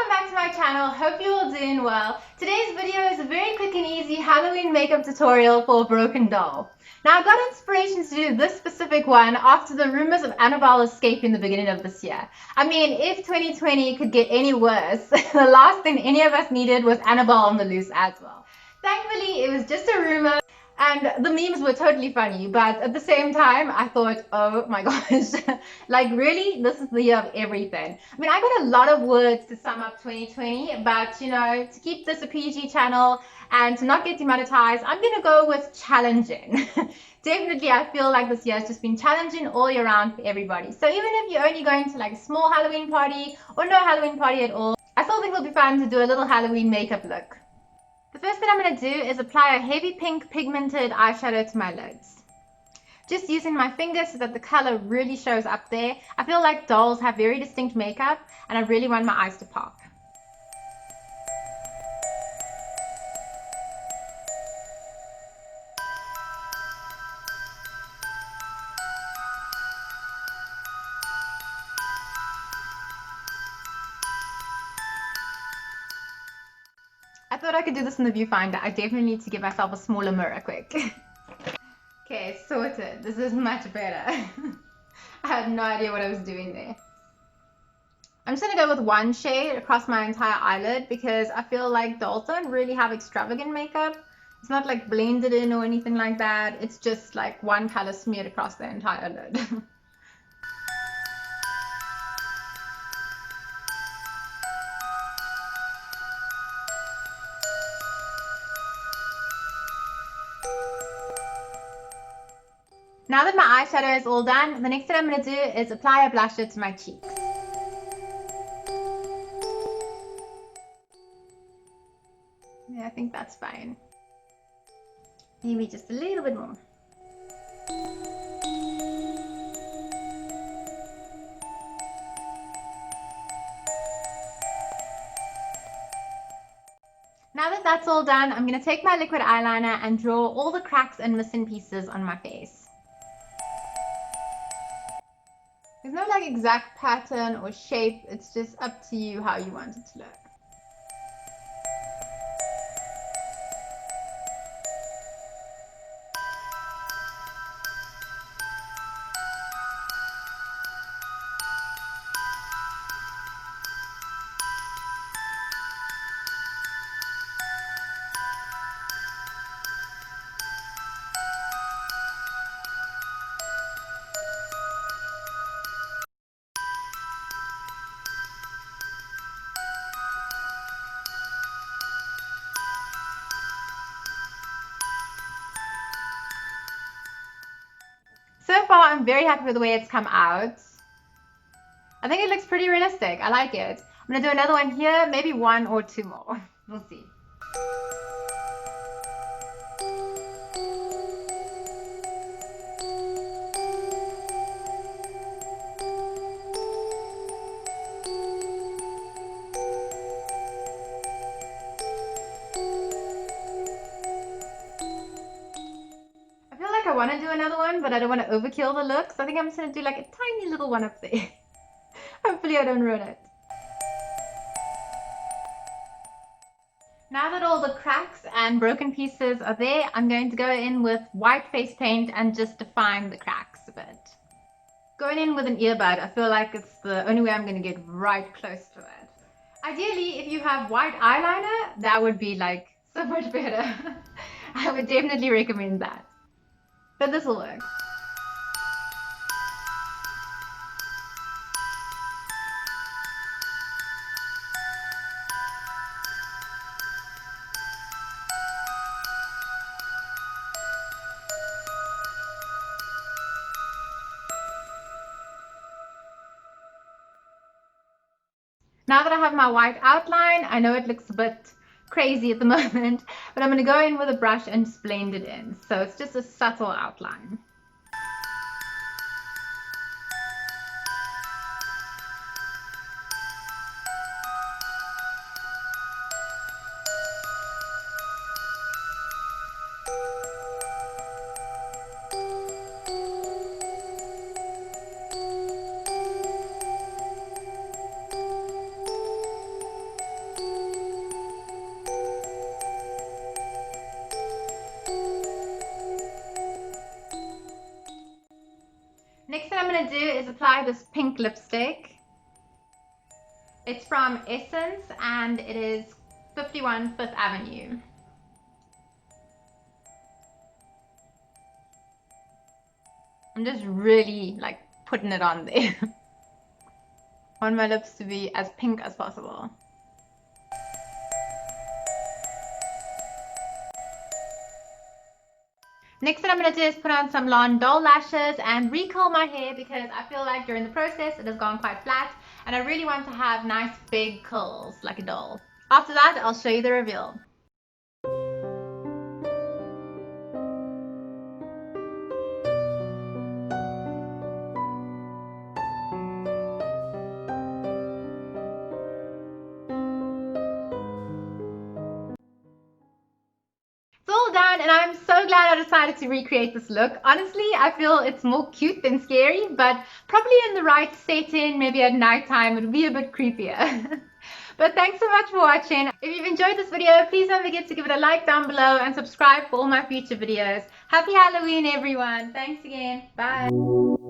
back to my channel. Hope you're all doing well. Today's video is a very quick and easy Halloween makeup tutorial for a broken doll. Now I got inspiration to do this specific one after the rumors of Annabelle escape in the beginning of this year. I mean, if 2020 could get any worse, the last thing any of us needed was Annabelle on the loose as well. Thankfully, it was just a rumor. And the memes were totally funny, but at the same time, I thought, oh my gosh, like really, this is the year of everything. I mean, I got a lot of words to sum up 2020, but you know, to keep this a PG channel and to not get demonetized, I'm gonna go with challenging. Definitely, I feel like this year has just been challenging all year round for everybody. So even if you're only going to like a small Halloween party or no Halloween party at all, I still think it'll be fun to do a little Halloween makeup look. The first thing I'm going to do is apply a heavy pink pigmented eyeshadow to my lids. Just using my fingers so that the color really shows up there. I feel like dolls have very distinct makeup and I really want my eyes to pop. I thought I could do this in the viewfinder. I definitely need to give myself a smaller mirror quick. Okay, sorted. This is much better. I had no idea what I was doing there. I'm just going to go with one shade across my entire eyelid because I feel like dolls don't really have extravagant makeup. It's not like blended in or anything like that. It's just like one color smeared across the entire lid. Now that my eyeshadow is all done, the next thing I'm going to do is apply a blusher to my cheeks. Yeah, I think that's fine. Maybe just a little bit more. Now that that's all done, I'm going to take my liquid eyeliner and draw all the cracks and missing pieces on my face. There's no like exact pattern or shape, it's just up to you how you want it to look. So far, I'm very happy with the way it's come out. I think it looks pretty realistic. I like it. I'm going to do another one here, maybe one or two more. We'll see. I want to do another one, but I don't want to overkill the look, so I think I'm just going to do like a tiny little one up there. Hopefully I don't ruin it. Now that all the cracks and broken pieces are there, I'm going to go in with white face paint and just define the cracks a bit. Going in with an earbud, I feel like it's the only way I'm going to get right close to it. Ideally, if you have white eyeliner, that would be like so much better. I would definitely recommend that. But this will work. Now that I have my white outline, I know it looks a bit crazy at the moment, but I'm going to go in with a brush and just blend it in. So it's just a subtle outline. to do is apply this pink lipstick. It's from Essence and it is 51 Fifth Avenue. I'm just really like putting it on there. I want my lips to be as pink as possible. Next thing I'm going to do is put on some long doll lashes and recurl my hair because I feel like during the process it has gone quite flat and I really want to have nice big curls like a doll. After that, I'll show you the reveal. It's all done and I'm so glad I decided to recreate this look. Honestly, I feel it's more cute than scary, but probably in the right setting, maybe at nighttime, it would be a bit creepier. But thanks so much for watching. If you've enjoyed this video, please don't forget to give it a like down below and subscribe for all my future videos. Happy Halloween, everyone. Thanks again. Bye.